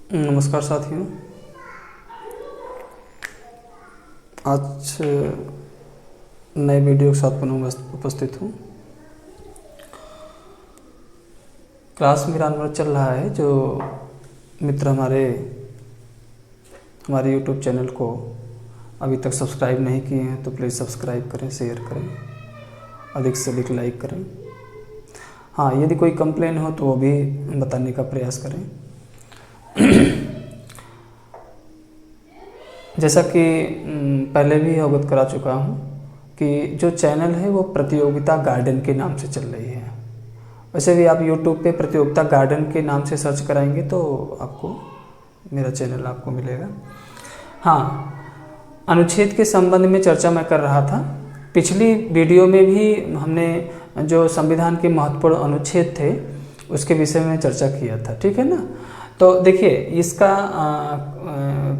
नमस्कार साथियों। आज नए वीडियो के साथ पुनः उपस्थित हूँ। क्लास मेरा अनवर चल रहा है। जो मित्र हमारे यूट्यूब चैनल को अभी तक सब्सक्राइब नहीं किए हैं तो प्लीज़ सब्सक्राइब करें, शेयर करें, अधिक से अधिक लाइक करें। हाँ, यदि कोई कंप्लेन हो तो वो भी बताने का प्रयास करें। जैसा कि पहले भी अवगत करा चुका हूँ कि जो चैनल है वो प्रतियोगिता गार्डन के नाम से चल रही है। वैसे भी आप YouTube पे प्रतियोगिता गार्डन के नाम से सर्च कराएंगे तो आपको मेरा चैनल आपको मिलेगा। हाँ, अनुच्छेद के संबंध में चर्चा मैं कर रहा था। पिछली वीडियो में भी हमने जो संविधान के महत्वपूर्ण अनुच्छेद थे उसके विषय में चर्चा किया था, ठीक है ना। तो देखिए, इसका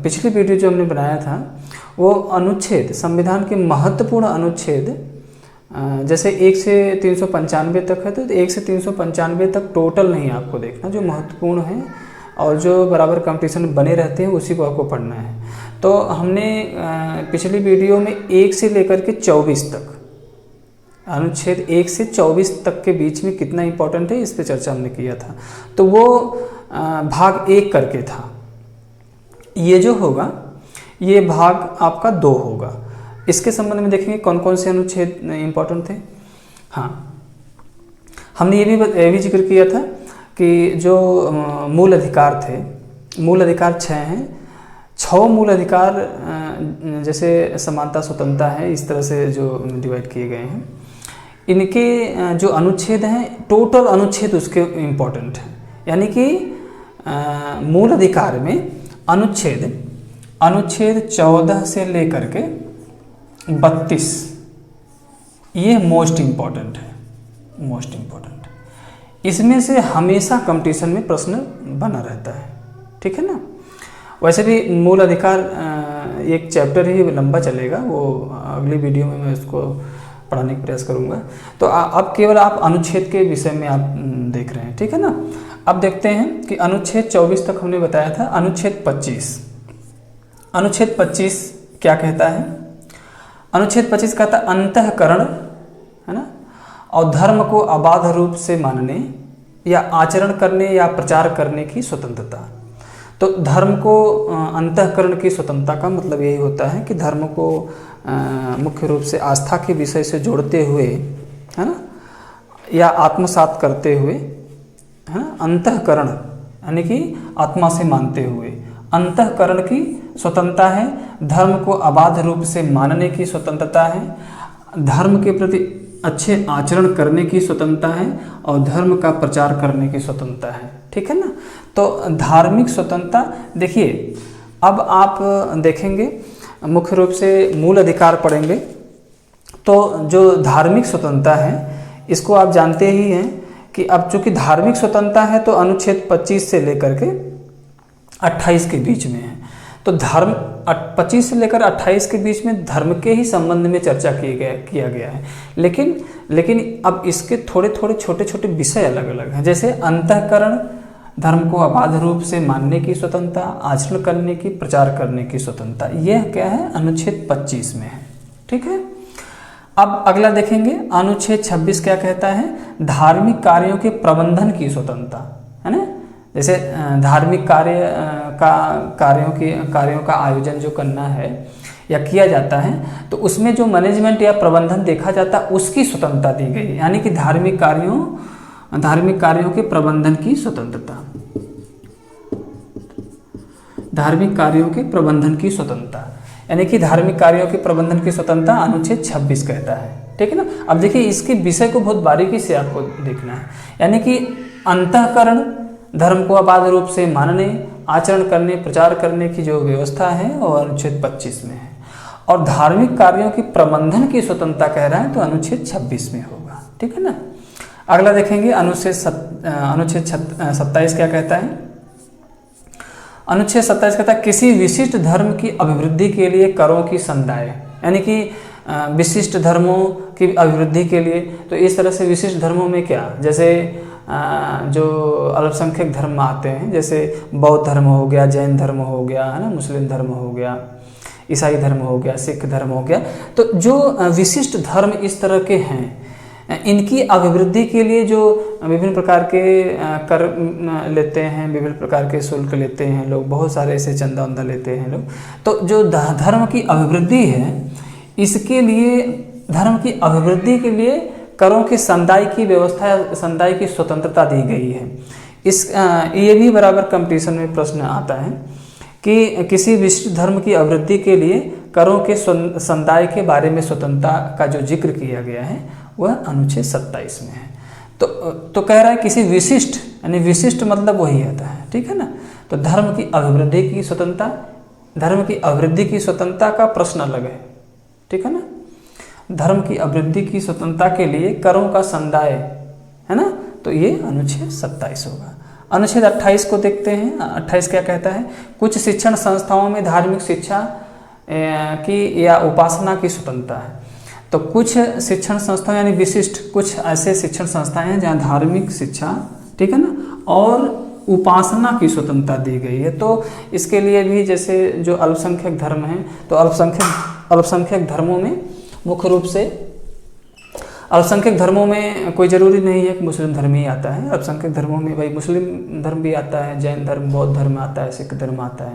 पिछली वीडियो जो हमने बनाया था वो अनुच्छेद, संविधान के महत्वपूर्ण अनुच्छेद, जैसे 1 से 395 तक है तो 1 से 395 तक टोटल नहीं आपको देखना, जो महत्वपूर्ण है और जो बराबर कंपटीशन बने रहते हैं उसी को आपको पढ़ना है। तो हमने पिछली वीडियो में 1 से लेकर के 24 तक, अनुच्छेद 1 से 24 तक के बीच में कितना इम्पोर्टेंट है इस पे चर्चा हमने किया था। तो वो भाग 1 करके था। ये जो होगा ये भाग आपका 2 होगा। इसके संबंध में देखेंगे कौन कौन से अनुच्छेद इम्पोर्टेंट थे। हाँ, हमने ये भी जिक्र किया था कि जो मूल अधिकार थे, मूल अधिकार 6 हैं। 6 मूल अधिकार जैसे समानता, स्वतंत्रता है, इस तरह से जो डिवाइड किए गए हैं। इनके जो अनुच्छेद हैं, टोटल अनुच्छेद उसके इम्पोर्टेंट हैं। यानी कि मूल अधिकार में अनुच्छेद 14 से लेकर के 32 ये मोस्ट इम्पॉर्टेंट है, मोस्ट इम्पॉर्टेंट। इसमें से हमेशा कंपटीशन में प्रश्न बना रहता है, ठीक है ना। वैसे भी मूल अधिकार एक चैप्टर ही लंबा चलेगा, वो अगली वीडियो में मैं उसको पढ़ाने का प्रयास करूँगा। तो अब केवल आप अनुच्छेद के विषय में आप देख रहे हैं, ठीक है ना। अब देखते हैं कि अनुच्छेद 24 तक हमने बताया था। अनुच्छेद 25 क्या कहता है। अनुच्छेद 25 कहता है अंतःकरण, है ना, और धर्म को अबाध रूप से मानने या आचरण करने या प्रचार करने की स्वतंत्रता। तो धर्म को अंतःकरण की स्वतंत्रता का मतलब यही होता है कि धर्म को मुख्य रूप से आस्था के विषय से जोड़ते हुए, है ना, या आत्मसात करते हुए, है ना, अंतःकरण यानी कि आत्मा से मानते हुए अंतःकरण की स्वतंत्रता है। धर्म को अबाध रूप से मानने की स्वतंत्रता है। धर्म के प्रति अच्छे आचरण करने की स्वतंत्रता है और धर्म का प्रचार करने की स्वतंत्रता है, ठीक है ना। तो धार्मिक स्वतंत्रता, देखिए अब आप देखेंगे मुख्य रूप से मूल अधिकार पढ़ेंगे तो जो धार्मिक स्वतंत्रता है इसको आप जानते ही हैं कि अब चूंकि धार्मिक स्वतंत्रता है तो अनुच्छेद 25 से लेकर के 28 के बीच में है। तो धर्म 25 से लेकर 28 के बीच में धर्म के ही संबंध में चर्चा किया गया है। लेकिन अब इसके थोड़े थोड़े छोटे छोटे विषय अलग अलग हैं। जैसे अंतःकरण, धर्म को अबाध रूप से मानने की स्वतंत्रता, आचरण करने की, प्रचार करने की स्वतंत्रता, यह क्या है अनुच्छेद 25 में है, ठीक है। अब अगला देखेंगे अनुच्छेद 26 क्या कहता है। धार्मिक कार्यों के प्रबंधन की स्वतंत्रता, है ना। जैसे धार्मिक कार्यों का आयोजन जो करना है या किया जाता है तो उसमें जो मैनेजमेंट या प्रबंधन देखा जाता है उसकी स्वतंत्रता दी गई। यानी कि धार्मिक कार्यों के प्रबंधन की स्वतंत्रता, धार्मिक कार्यों के प्रबंधन की स्वतंत्रता, यानी कि धार्मिक कार्यों के प्रबंधन की स्वतंत्रता अनुच्छेद 26 कहता है, ठीक है ना। अब देखिए इसके विषय को बहुत बारीकी से आपको देखना है। यानी कि अंतःकरण, धर्म को अबाध रूप से मानने, आचरण करने, प्रचार करने की जो व्यवस्था है वो अनुच्छेद 25 में है। और धार्मिक कार्यों की प्रबंधन की स्वतंत्रता कह रहा है तो अनुच्छेद 26 में होगा, ठीक है ना। अगला देखेंगे अनुच्छेद 27 क्या कहता है। अनुच्छेद 27 कहता है किसी विशिष्ट धर्म की अभिवृद्धि के लिए करों की संदाय, यानी कि विशिष्ट धर्मों की अभिवृद्धि के लिए। तो इस तरह से विशिष्ट धर्मों में क्या, जैसे जो अल्पसंख्यक धर्म आते हैं, जैसे बौद्ध धर्म हो गया, जैन धर्म हो गया, है ना, मुस्लिम धर्म हो गया, ईसाई धर्म हो गया, सिख धर्म हो गया, तो जो विशिष्ट धर्म इस तरह के हैं, इनकी अभिवृद्धि के लिए जो विभिन्न प्रकार के कर लेते हैं, विभिन्न प्रकार के शुल्क लेते हैं लोग, बहुत सारे ऐसे चंदा वंदा लेते हैं लोग। तो जो धर्म की अभिवृद्धि है, इसके लिए, धर्म की अभिवृद्धि के लिए करों के संदाय की व्यवस्था, संदाय की स्वतंत्रता दी गई है। ये भी बराबर कंपटीशन में प्रश्न आता है कि किसी विशिष्ट धर्म की अभिवृद्धि के लिए करों के संदाय के बारे में स्वतंत्रता का जो जिक्र किया गया है वह अनुच्छेद 27 में है। तो कह रहा है किसी विशिष्ट, यानी विशिष्ट मतलब वही आता है, ठीक है ना। तो धर्म की अभिवृद्धि की स्वतंत्रता, धर्म की अभिवृद्धि की स्वतंत्रता का प्रश्न अलग है, ठीक है ना। धर्म की अभिवृद्धि की स्वतंत्रता के लिए करों का संदाय, है ना, तो ये अनुच्छेद 27 होगा। अनुच्छेद 28 को देखते हैं। 28 क्या कहता है? कुछ शिक्षण संस्थाओं में धार्मिक शिक्षा की या उपासना की स्वतंत्रता है। तो कुछ शिक्षण संस्थाएं यानी विशिष्ट कुछ ऐसे शिक्षण संस्थाएं हैं जहां धार्मिक शिक्षा, ठीक है ना, और उपासना की स्वतंत्रता दी गई है। तो इसके लिए भी जैसे जो अल्पसंख्यक धर्म हैं, तो अल्पसंख्यक धर्मों में मुख्य रूप से, अल्पसंख्यक धर्मों में कोई ज़रूरी नहीं है कि मुस्लिम धर्म ही आता है। अल्पसंख्यक धर्मों में भाई मुस्लिम धर्म भी आता है, जैन धर्म, बौद्ध धर्म आता है, सिख धर्म आता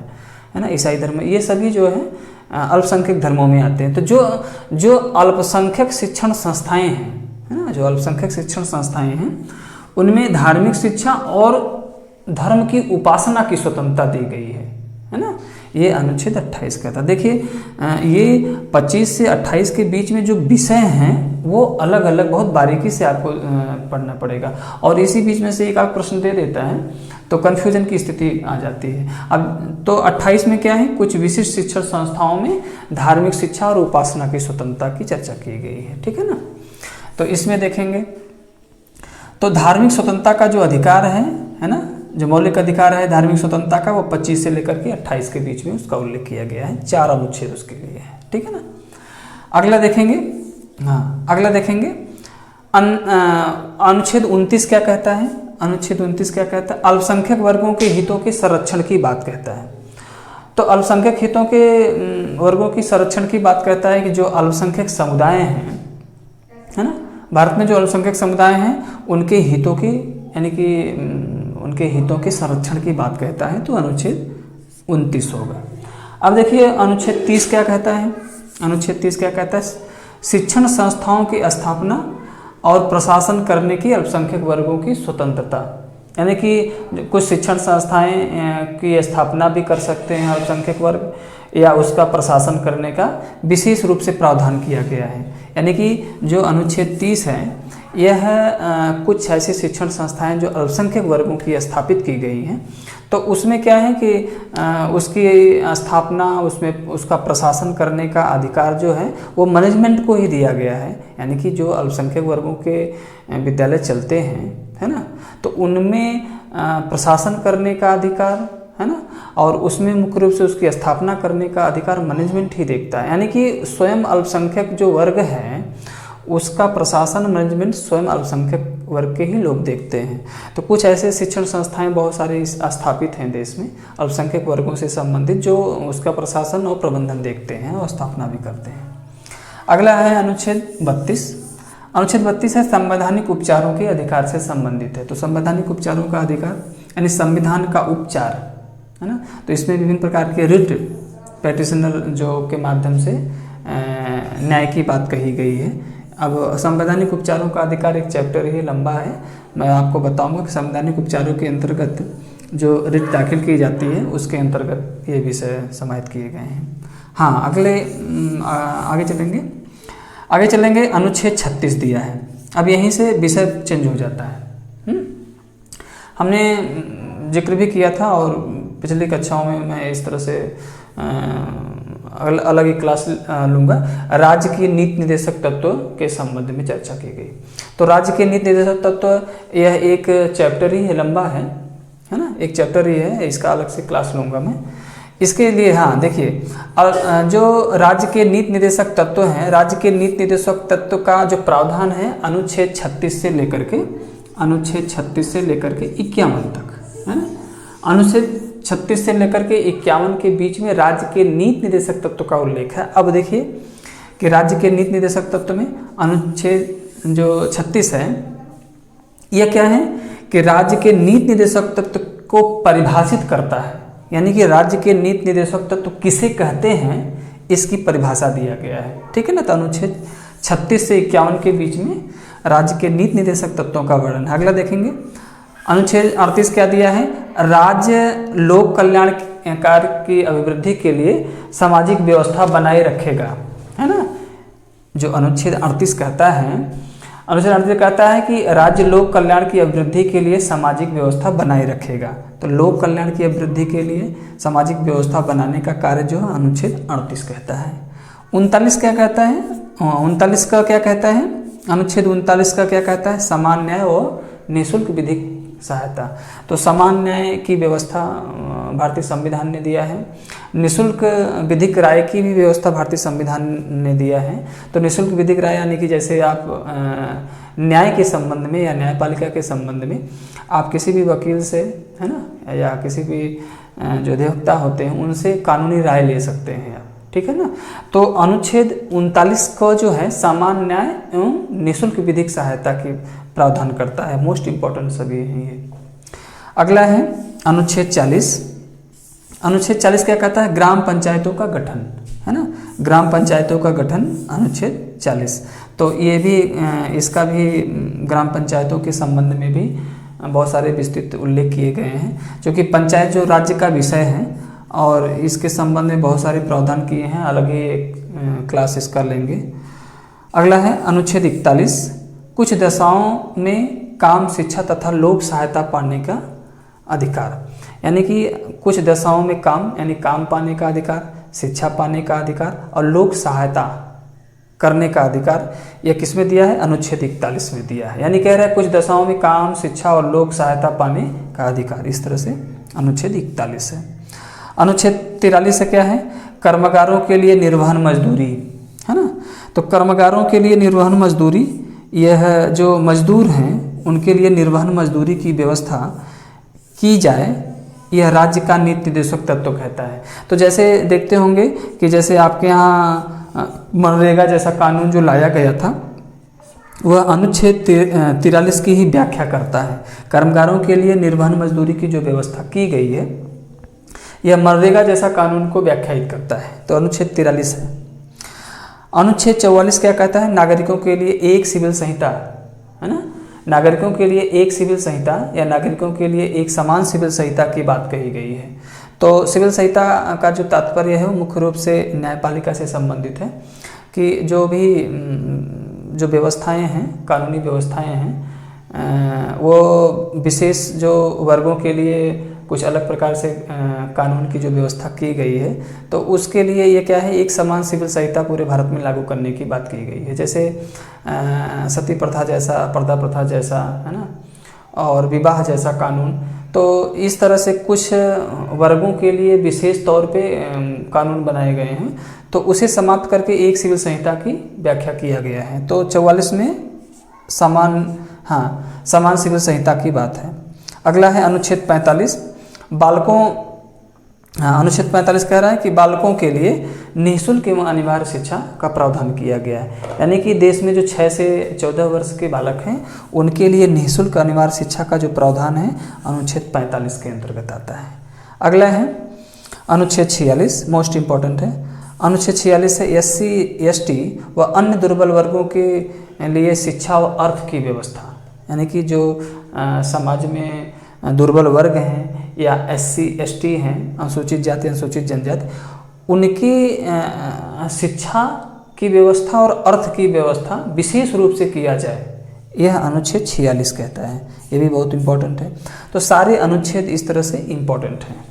है ना, ईसाई धर्म, ये सभी जो है अल्पसंख्यक धर्मों में आते हैं। तो जो अल्पसंख्यक शिक्षण संस्थाएं हैं, है ना, जो अल्पसंख्यक शिक्षण संस्थाएं हैं, उनमें धार्मिक शिक्षा और धर्म की उपासना की स्वतंत्रता दी गई है ना। ये अनुच्छेद 28 कहता है। देखिए ये 25 से 28 के बीच में जो विषय हैं वो अलग अलग बहुत बारीकी से आपको पढ़ना पड़ेगा, और इसी बीच में से एक आध प्रश्न दे देता है तो कन्फ्यूजन की स्थिति आ जाती है। अब तो 28 में क्या है? कुछ विशिष्ट शिक्षण संस्थाओं में धार्मिक शिक्षा और उपासना की स्वतंत्रता की चर्चा की गई है, ठीक है ना। तो इसमें देखेंगे तो धार्मिक स्वतंत्रता का जो अधिकार है ना, जो मौलिक अधिकार है धार्मिक स्वतंत्रता का, वो 25 से लेकर के 28 के बीच में उसका उल्लेख किया गया है। 4 अनुच्छेद उसके लिए है, ठीक है ना। अगला देखेंगे, हाँ अगला देखेंगे अनुच्छेद 29 क्या कहता है? अनुच्छेद 29 क्या कहता है? अल्पसंख्यक वर्गों के हितों के संरक्षण की बात कहता है। तो अल्पसंख्यक हितों के वर्गों की संरक्षण की बात कहता है कि जो अल्पसंख्यक समुदाय हैं, है ना, भारत में जो अल्पसंख्यक समुदाय हैं उनके हितों की, यानी कि उनके हितों के संरक्षण की बात कहता है। तो अनुच्छेद 29 होगा। अब देखिए अनुच्छेद 30 क्या कहता है? अनुच्छेद 30 क्या कहता है? शिक्षण संस्थाओं की स्थापना और प्रशासन करने की अल्पसंख्यक वर्गों की स्वतंत्रता, यानी कि कुछ शिक्षण संस्थाएं की स्थापना भी कर सकते हैं अल्पसंख्यक वर्ग, या उसका प्रशासन करने का विशेष रूप से प्रावधान किया गया है। यानी कि जो अनुच्छेद 30 है यह कुछ ऐसी शिक्षण संस्थाएं जो अल्पसंख्यक वर्गों की स्थापित की गई हैं, तो उसमें क्या है कि उसकी स्थापना, उसमें उसका प्रशासन करने का अधिकार जो है वो मैनेजमेंट को ही दिया गया है। यानी कि जो अल्पसंख्यक वर्गों के विद्यालय चलते हैं, है ना, तो उनमें प्रशासन करने का अधिकार, है ना, और उसमें मुख्य रूप से उसकी स्थापना करने का अधिकार मैनेजमेंट ही देखता है। यानी कि स्वयं अल्पसंख्यक जो वर्ग है उसका प्रशासन, मैनेजमेंट स्वयं अल्पसंख्यक वर्ग के ही लोग देखते हैं। तो कुछ ऐसे शिक्षण संस्थाएं बहुत सारी स्थापित हैं देश में अल्पसंख्यक वर्गों से संबंधित, जो उसका प्रशासन और प्रबंधन देखते हैं और स्थापना भी करते हैं। अगला है अनुच्छेद 32। अनुच्छेद 32 है संवैधानिक उपचारों के अधिकार से संबंधित है। तो संवैधानिक उपचारों का अधिकार यानी संविधान का उपचार, है ना, तो इसमें विभिन्न प्रकार के रिट पेटिशनर जो के माध्यम से न्याय की बात कही गई है। अब संवैधानिक उपचारों का अधिकार एक चैप्टर ही लंबा है, मैं आपको बताऊंगा कि संवैधानिक उपचारों के अंतर्गत जो रिट दाखिल की जाती है उसके अंतर्गत ये विषय समाहित किए गए हैं। हाँ अगले आगे चलेंगे अनुच्छेद 36 दिया है। अब यहीं से विषय चेंज हो जाता है। हमने जिक्र भी किया था और पिछली कक्षाओं में मैं इस तरह से अलग ही क्लास लूँगा। राज्य की नीति निर्देशक तत्व के संबंध में चर्चा की गई। तो राज्य के नीति निर्देशक तत्व यह एक चैप्टर ही है, लंबा है ना, एक चैप्टर ही है, इसका अलग से क्लास लूँगा मैं इसके लिए। हाँ देखिए, जो राज्य के नीति निर्देशक तत्व हैं, राज्य के नीति निर्देशक तत्व का जो प्रावधान है अनुच्छेद 36 से लेकर के अनुच्छेद 36 से लेकर के 51 तक, है ना। अनुच्छेद 36 से लेकर के 51 के बीच में राज्य के नीति निर्देशक तत्व का उल्लेख है। अब देखिए कि राज्य के नीति निर्देशक तत्व में अनुच्छेद जो 36 है, यह क्या है कि राज्य के नीति निर्देशक तत्व को परिभाषित करता है, यानी कि राज्य के नीति निर्देशक तत्व किसे कहते हैं इसकी परिभाषा दिया गया है, ठीक है ना। तो अनुच्छेद 36 से 51 के बीच में राज्य के नीति निर्देशक तत्वों का वर्णन है। अगला देखेंगे, अनुच्छेद 38 क्या दिया है, राज्य लोक कल्याण कार्य की अभिवृद्धि के लिए सामाजिक व्यवस्था बनाए रखेगा, है ना। जो अनुच्छेद 38 कहता है, अनुच्छेद 38 कहता है कि राज्य लोक कल्याण की अभिवृद्धि के लिए सामाजिक व्यवस्था बनाए रखेगा। तो लोक कल्याण की अभिवृद्धि के लिए सामाजिक व्यवस्था बनाने का कार्य जो है अनुच्छेद 38 कहता है। 39 क्या कहता है, 39 का क्या कहता है, अनुच्छेद 39 का क्या कहता है, समान न्याय और निःशुल्क विधिक सहायता। तो समान न्याय की व्यवस्था भारतीय संविधान ने दिया है, निःशुल्क विधिक राय की भी व्यवस्था भारतीय संविधान ने दिया है। तो निःशुल्क विधिक राय यानी कि जैसे आप न्याय के संबंध में या न्यायपालिका के संबंध में आप किसी भी वकील से, है ना, या किसी भी जो अधिवक्ता होते हैं उनसे कानूनी राय ले सकते हैं आप, ठीक है ना। तो अनुच्छेद 39 को जो है समान न्याय एवं निःशुल्क विधिक सहायता की प्रावधान करता है। मोस्ट इंपॉर्टेंट सभी हैं ये। अगला है अनुच्छेद 40। अनुच्छेद 40 क्या कहता है, ग्राम पंचायतों का गठन, है ना, ग्राम पंचायतों का गठन अनुच्छेद 40। तो ये भी इसका भी ग्राम पंचायतों के संबंध में भी बहुत सारे विस्तृत उल्लेख किए गए हैं, क्योंकि पंचायत जो राज्य का विषय है और इसके संबंध में बहुत सारे प्रावधान किए हैं, अलग ही एक क्लास इसका लेंगे। अगला है अनुच्छेद 41, कुछ दशाओं में काम, शिक्षा तथा लोक सहायता पाने का अधिकार, यानी कि कुछ दशाओं में काम यानी काम पाने का अधिकार, शिक्षा पाने का अधिकार और लोक सहायता करने का अधिकार, यह किस में दिया है, अनुच्छेद 41 में दिया है। यानी कह रहा है कुछ दशाओं में काम, शिक्षा और लोक सहायता पाने का अधिकार, इस तरह से अनुच्छेद 41 है। अनुच्छेद 43 से क्या है, कर्मकारों के लिए निर्वहन मजदूरी, है ना। तो कर्मकारों के लिए निर्वहन मजदूरी, यह जो मजदूर हैं उनके लिए निर्वहन मजदूरी की व्यवस्था की जाए, यह राज्य का नीति निर्देशक तत्व कहता है। तो जैसे देखते होंगे कि जैसे आपके यहाँ मनरेगा जैसा कानून जो लाया गया था वह अनुच्छेद 43 की ही व्याख्या करता है। कर्मकारों के लिए निर्वहन मजदूरी की जो व्यवस्था की गई है यह मनरेगा जैसा कानून को व्याख्यायित करता है। तो अनुच्छेद 43 है। अनुच्छेद 44 क्या कहता है, नागरिकों के लिए एक सिविल संहिता, है ना, नागरिकों के लिए एक सिविल संहिता या नागरिकों के लिए एक समान सिविल संहिता की बात कही गई है। तो सिविल संहिता का जो तात्पर्य है वो मुख्य रूप से न्यायपालिका से संबंधित है कि जो भी जो व्यवस्थाएं हैं, कानूनी व्यवस्थाएं हैं, वो विशेष जो वर्गों के लिए कुछ अलग प्रकार से कानून की जो व्यवस्था की गई है, तो उसके लिए ये क्या है, एक समान सिविल संहिता पूरे भारत में लागू करने की बात की गई है। जैसे सती प्रथा जैसा, पर्दा प्रथा जैसा, है ना, और विवाह जैसा कानून। तो इस तरह से कुछ वर्गों के लिए विशेष तौर पे कानून बनाए गए हैं, तो उसे समाप्त करके एक सिविल संहिता की व्याख्या किया गया है। तो 44 में समान सिविल संहिता की बात है। अगला है अनुच्छेद 45, बालकों, अनुच्छेद 45 कह रहा है कि बालकों के लिए निःशुल्क एवं अनिवार्य शिक्षा का प्रावधान किया गया है। यानी कि देश में जो 6 से 14 वर्ष के बालक हैं उनके लिए निःशुल्क अनिवार्य शिक्षा का जो प्रावधान है अनुच्छेद 45 के अंतर्गत आता है। अगला है अनुच्छेद 46, मोस्ट इम्पॉर्टेंट है। अनुच्छेद 46 है SC ST व अन्य दुर्बल वर्गों के लिए शिक्षा व अर्थ की व्यवस्था, यानी कि जो समाज में दुर्बल वर्ग हैं या SC ST हैं, अनुसूचित जाति अनुसूचित जनजाति, उनकी शिक्षा की व्यवस्था और अर्थ की व्यवस्था विशेष रूप से किया जाए, यह अनुच्छेद 46 कहता है। ये भी बहुत इम्पोर्टेंट है। तो सारे अनुच्छेद इस तरह से इम्पोर्टेंट हैं।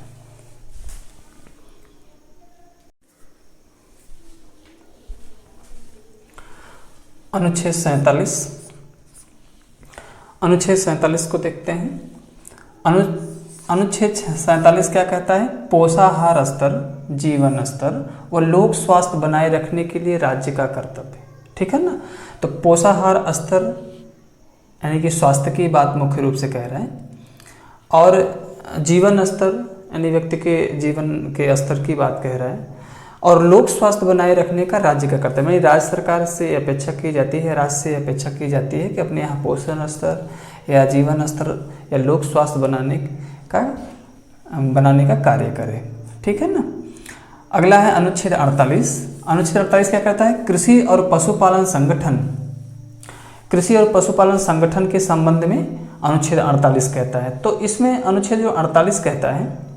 अनुच्छेद 47, अनुच्छेद 47 को देखते हैं। अनुच्छेद 47 क्या कहता है, पोषाहार स्तर, जीवन स्तर व लोक स्वास्थ्य बनाए रखने के लिए राज्य का कर्तव्य, ठीक है ना। तो पोषाहार स्तर यानी कि स्वास्थ्य की बात मुख्य रूप से कह रहा है, और जीवन स्तर यानी व्यक्ति के जीवन के स्तर की बात कह रहा है, और लोक स्वास्थ्य बनाए रखने का राज्य का कर्तव्य। यानी राज्य सरकार से अपेक्षा की जाती है, राज्य से अपेक्षा की जाती है कि अपने यहाँ पोषण स्तर या जीवन स्तर या लोक स्वास्थ्य बनाने का कार्य करे। ठीक है ना। अगला है अनुच्छेद 48। अनुच्छेद 48 क्या कहता है? कृषि और पशुपालन संगठन, कृषि और पशुपालन संगठन के संबंध में अनुच्छेद 48 कहता है। तो इसमें अनुच्छेद जो 48 कहता है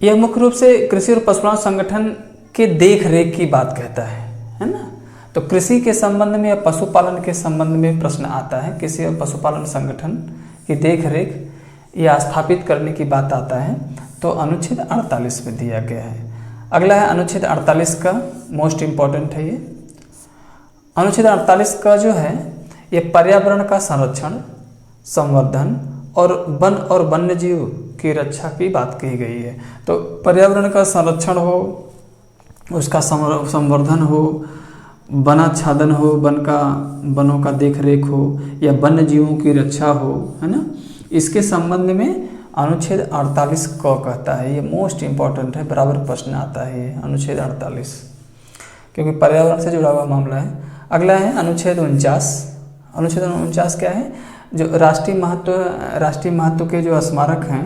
यह मुख्य रूप से कृषि और पशुपालन संगठन के देख रेख की बात कहता है ना। तो कृषि के संबंध में या पशुपालन के संबंध में प्रश्न आता है, कृषि और पशुपालन संगठन की देख रेख या स्थापित करने की बात आता है, तो अनुच्छेद 48 में दिया गया है। अगला है अनुच्छेद 48 का मोस्ट इम्पॉर्टेंट है ये। अनुच्छेद 48 का जो है ये पर्यावरण का संरक्षण, संवर्धन और वन और वन्य जीव की रक्षा की बात कही गई है। तो पर्यावरण का संरक्षण हो, उसका संवर्धन हो, वनाच्छादन हो, वनों का देख रेख हो, या वन्य जीवों की रक्षा हो, है ना, इसके संबंध में अनुच्छेद 48 को कहता है। ये मोस्ट इम्पॉर्टेंट है, बराबर प्रश्न आता है ये अनुच्छेद 48, क्योंकि पर्यावरण से जुड़ा हुआ मामला है। अगला है अनुच्छेद 49। अनुच्छेद 49 क्या है? जो राष्ट्रीय महत्व के जो स्मारक हैं,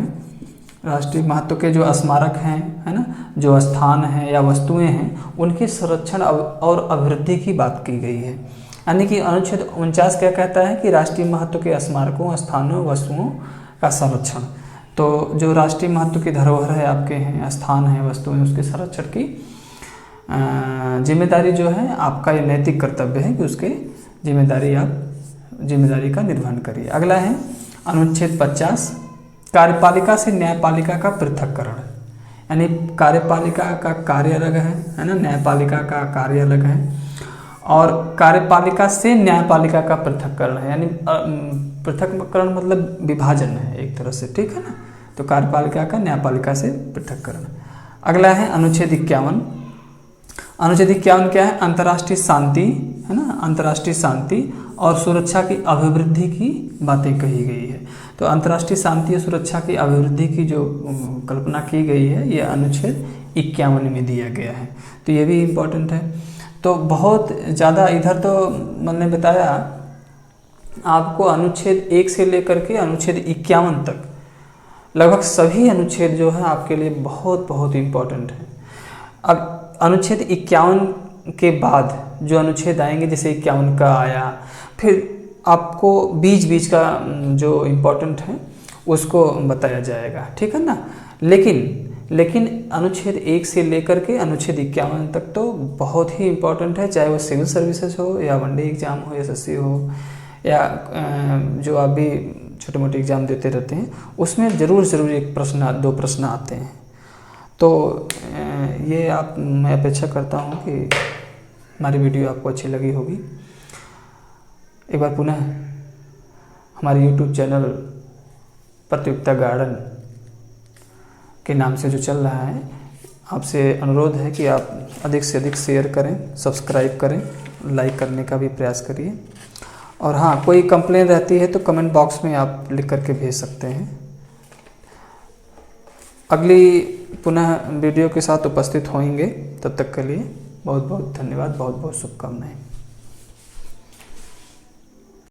राष्ट्रीय महत्व के जो स्मारक हैं, है ना, जो स्थान हैं या वस्तुएं हैं, उनके संरक्षण और अभिवृद्धि की बात की गई है। यानी कि अनुच्छेद 49 क्या कहता है कि राष्ट्रीय महत्व के स्मारकों, स्थानों, वस्तुओं का संरक्षण। तो जो राष्ट्रीय महत्व की धरोहर है आपके हैं, स्थान है, वस्तुएं, उसके संरक्षण की जिम्मेदारी जो है आपका, ये नैतिक कर्तव्य है कि उसके जिम्मेदारी का निर्वहन करिए। अगला है अनुच्छेद 50। कार्यपालिका से न्यायपालिका का पृथक्करण, यानी कार्यपालिका का कार्य अलग है ना, न्यायपालिका का कार्य अलग है, और कार्यपालिका से न्यायपालिका का पृथक्करण है, यानी पृथक्करण मतलब विभाजन है एक तरह से। ठीक है ना। तो कार्यपालिका का न्यायपालिका से पृथक्करण। अगला है अनुच्छेद 51। अनुच्छेद 51 क्या है? अंतर्राष्ट्रीय शांति, है ना, अंतर्राष्ट्रीय शांति और सुरक्षा की अभिवृद्धि की बातें कही गई है। तो अंतर्राष्ट्रीय शांति और सुरक्षा की अभिवृद्धि की जो कल्पना की गई है, ये अनुच्छेद 51 में दिया गया है। तो ये भी इम्पोर्टेंट है। तो बहुत ज़्यादा इधर तो मैंने बताया आपको अनुच्छेद 1 से लेकर के अनुच्छेद 51 तक लगभग सभी अनुच्छेद जो है आपके लिए बहुत बहुत इम्पोर्टेंट है। अब अनुच्छेद 51 के बाद जो अनुच्छेद आएंगे, जैसे 51 का आया, फिर आपको बीच का जो इम्पोर्टेंट है उसको बताया जाएगा। ठीक है ना। लेकिन अनुच्छेद 1 से लेकर के अनुच्छेद 51 तक तो बहुत ही इम्पोर्टेंट है, चाहे वो सिविल सर्विसेज हो या वनडे एग्ज़ाम हो, SSC हो, या जो आप भी छोटे मोटे एग्ज़ाम देते रहते हैं, उसमें ज़रूर एक प्रश्न, 2 प्रश्न आते हैं। तो ये मैं अपेक्षा करता हूँ कि हमारी वीडियो आपको अच्छी लगी होगी। एक बार पुनः हमारे YouTube चैनल प्रतियोगिता गार्डन के नाम से जो चल रहा है, आपसे अनुरोध है कि आप अधिक से अधिक शेयर करें, सब्सक्राइब करें, लाइक करने का भी प्रयास करिए। और हाँ, कोई कंप्लेन रहती है तो कमेंट बॉक्स में आप लिख करके भेज सकते हैं। अगली पुनः वीडियो के साथ उपस्थित होंगे, तब तक के लिए बहुत बहुत धन्यवाद, बहुत बहुत शुभकामनाएं।